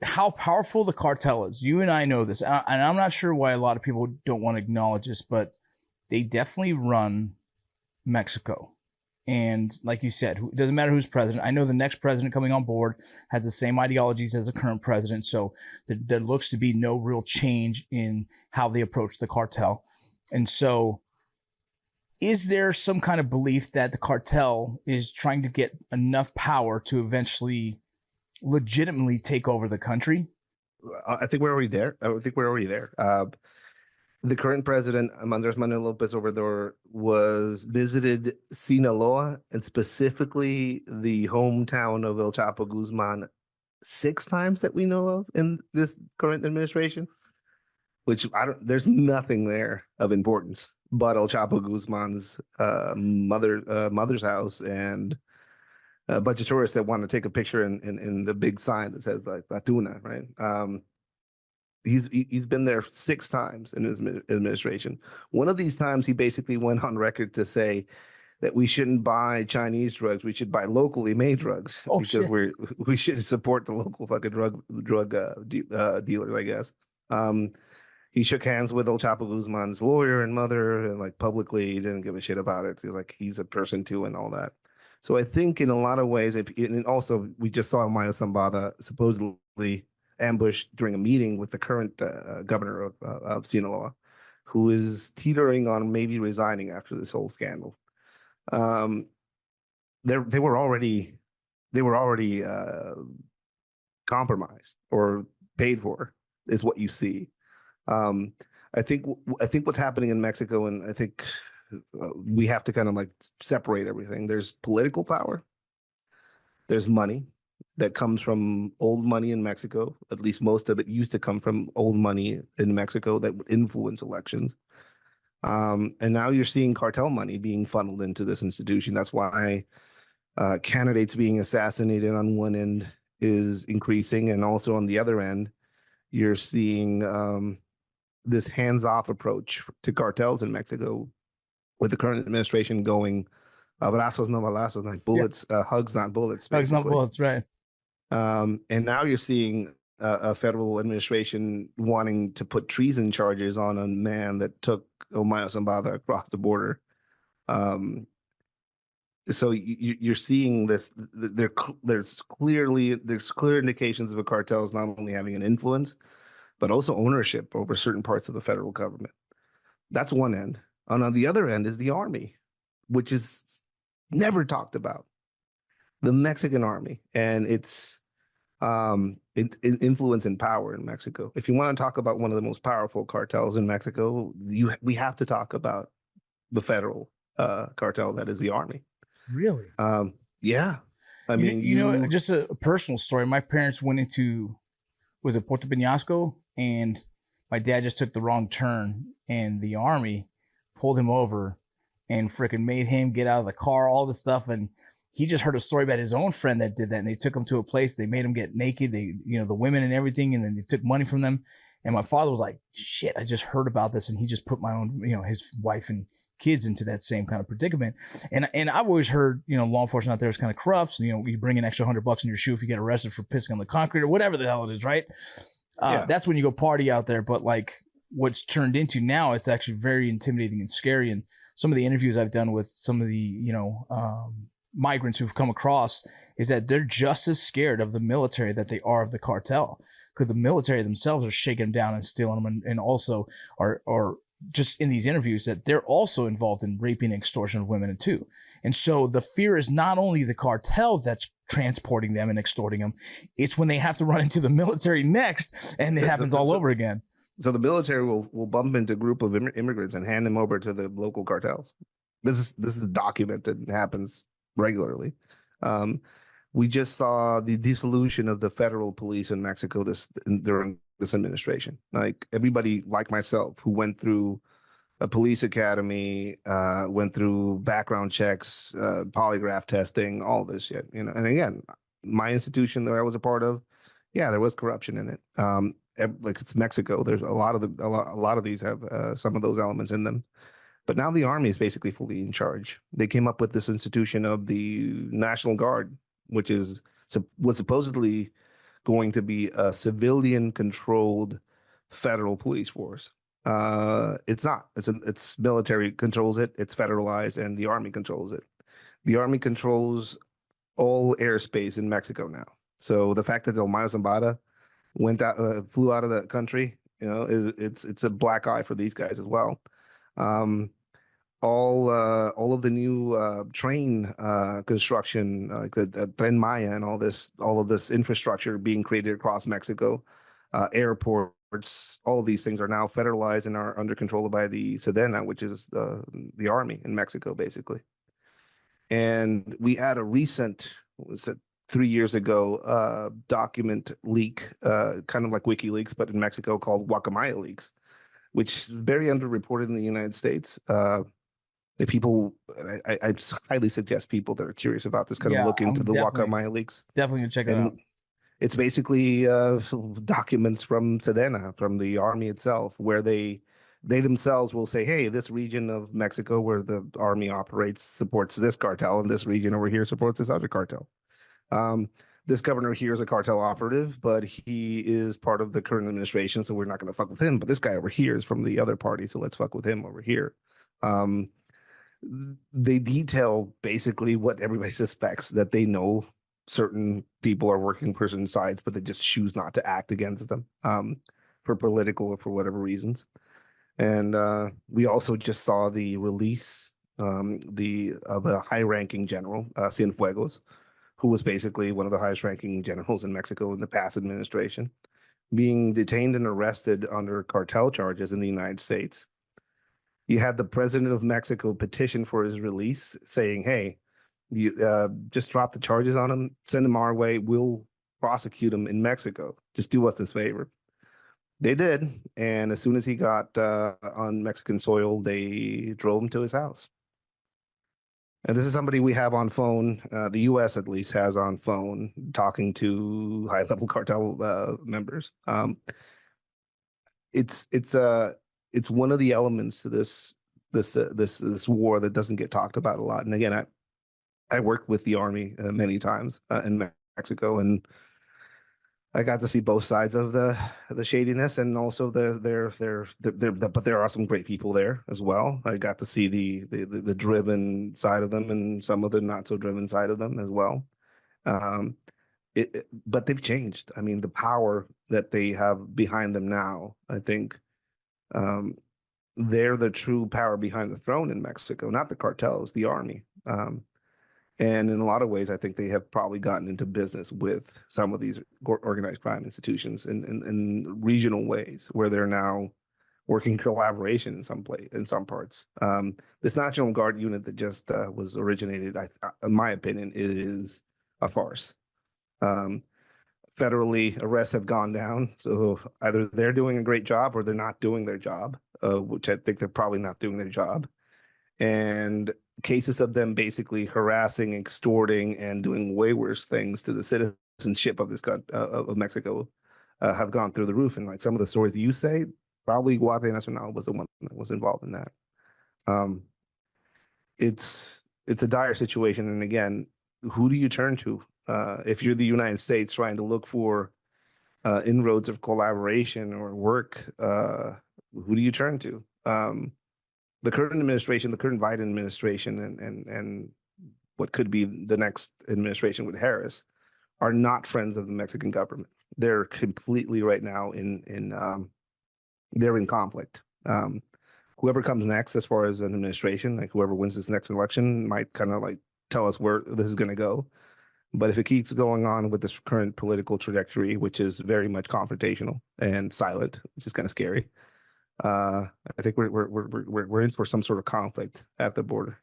how powerful the cartel is. You and I know this, and I'm not sure why a lot of people don't want to acknowledge this, but they definitely run Mexico. And like you said, it doesn't matter who's president. I know the next president coming on board has the same ideologies as the current president. So there looks to be no real change in how they approach the cartel. And so, is there some kind of belief that the cartel is trying to get enough power to eventually legitimately take over the country? I think we're already there. I think we're already there. The current president, Andres Manuel Lopez Obrador, was visited Sinaloa and specifically the hometown of El Chapo Guzman 6 times that we know of in this current administration, which there's nothing there of importance but El Chapo Guzman's mother's house and a bunch of tourists that want to take a picture in the big sign that says like La Tuna, right? He's been there 6 times in his administration. One of these times, he basically went on record to say that we shouldn't buy Chinese drugs. We should buy locally made drugs because shit. we should support the local fucking drug dealers, I guess. He shook hands with El Chapo Guzman's lawyer and mother, and like publicly, he didn't give a shit about it. He was like, he's a person too, and all that. So I think in a lot of ways, and also we just saw Mayo Zambada supposedly ambushed during a meeting with the current governor of Sinaloa, who is teetering on maybe resigning after this whole scandal. They were already compromised or paid for, is what you see. I think what's happening in Mexico, and I think we have to kind of like separate everything. There's political power. There's money that comes from old money in Mexico. At least most of it used to come from old money in Mexico that would influence elections. And now you're seeing cartel money being funneled into this institution. That's why candidates being assassinated on one end is increasing. And also on the other end, you're seeing this hands-off approach to cartels in Mexico, with the current administration going abrazos no balazos, like bullets, hugs not bullets. Hugs not basically. bullets, right? And now you're seeing a federal administration wanting to put treason charges on a man that took Omayo Zambada across the border. So you're seeing this. There's clear indications of a cartels not only having an influence, but also ownership over certain parts of the federal government. That's one end. On the other end is the army, which is never talked about. The Mexican army and its influence and power in Mexico. If you want to talk about one of the most powerful cartels in Mexico, we have to talk about the federal cartel that is the army. Really? Yeah. I mean, just a personal story. My parents went into, was it Puerto Peñasco? And my dad just took the wrong turn, and the army pulled him over and freaking made him get out of the car, all this stuff. And he just heard a story about his own friend that did that. And they took him to a place, they made him get naked, the women and everything. And then they took money from them. And my father was like, shit, I just heard about this. And he just put my own, his wife and kids into that same kind of predicament. And I've always heard, law enforcement out there is kind of corrupt. You bring an extra $100 in your shoe if you get arrested for pissing on the concrete or whatever the hell it is, right? That's when you go party out there. But like what's turned into now, it's actually very intimidating and scary. And some of the interviews I've done with some of the, migrants who've come across is that they're just as scared of the military that they are of the cartel, because the military themselves are shaking them down and stealing them, and also are just in these interviews that they're also involved in raping and extortion of women too. And so the fear is not only the cartel that's transporting them and extorting them, it's when they have to run into the military next, and it happens all over again. So the military will bump into a group of immigrants and hand them over to the local cartels. This is documented and happens regularly. We just saw the dissolution of the federal police in Mexico during this administration. Like everybody like myself who went through a police academy, went through background checks, polygraph testing, all this shit, And again, my institution that I was a part of, there was corruption in it. Like it's Mexico. There's a lot of these have some of those elements in them. But now the army is basically fully in charge. They came up with this institution of the National Guard, which was supposedly going to be a civilian controlled federal police force. It's not. It's military controls it. It's federalized, and the army controls it. The army controls all airspace in Mexico now. So the fact that Omar Zambada flew out of the country, it's a black eye for these guys as well. Um, all of the new train construction, like the Tren Maya and all of this infrastructure being created across Mexico, airports, all of these things are now federalized and are under control by the Sedena, which is the army in Mexico, basically. And we had a recent, what was it, 3 years ago, document leak, kind of like WikiLeaks, but in Mexico, called Guacamaya leaks, which is very underreported in the United States. I highly suggest people that are curious about this kind of look into the Guacamaya leaks. Definitely gonna check it out. It's basically documents from Sedena, from the army itself, where they themselves will say, hey, this region of Mexico where the army operates supports this cartel, and this region over here supports this other cartel. This governor here is a cartel operative, but he is part of the current administration, so we're not going to fuck with him. But this guy over here is from the other party, so let's fuck with him over here. They detail basically what everybody suspects, that they know certain people are working for certain sides, but they just choose not to act against them for political or for whatever reasons. And we also just saw the release of a high-ranking general, Cienfuegos, who was basically one of the highest-ranking generals in Mexico in the past administration, being detained and arrested under cartel charges in the United States. You had the president of Mexico petition for his release, saying, hey, you just drop the charges on him, send him our way, we'll prosecute him in Mexico. Just do us this favor. They did, and as soon as he got on Mexican soil, they drove him to his house. And this is somebody we have on phone, the U.S. at least has on phone, talking to high-level cartel members. It's one of the elements to this war that doesn't get talked about a lot. And again, I worked with the army many times in Mexico, and I got to see both sides of the shadiness, and also but there are some great people there as well. I got to see the driven side of them and some of the not so driven side of them as well. But they've changed. I mean, the power that they have behind them now, I think, they're the true power behind the throne in Mexico, not the cartels, the army. And in a lot of ways, I think they have probably gotten into business with some of these organized crime institutions in regional ways, where they're now working collaboration in some parts. This National Guard unit that just was originated, in my opinion, is a farce. Federally, arrests have gone down, so either they're doing a great job or they're not doing their job, which I think they're probably not doing their job. And cases of them basically harassing, extorting, and doing way worse things to the citizenship of this of Mexico have gone through the roof. And like some of the stories you say, probably Guardia Nacional was the one that was involved in that. It's a dire situation. And again, who do you turn to if you're the United States trying to look for inroads of collaboration or work? Who do you turn to? The current administration, the current Biden administration, and what could be the next administration with Harris, are not friends of the Mexican government. They're completely right now they're in conflict. Whoever comes next, as far as an administration, like whoever wins this next election, might kind of like tell us where this is going to go. But if it keeps going on with this current political trajectory, which is very much confrontational and silent, which is kind of scary, I think we're in for some sort of conflict at the border.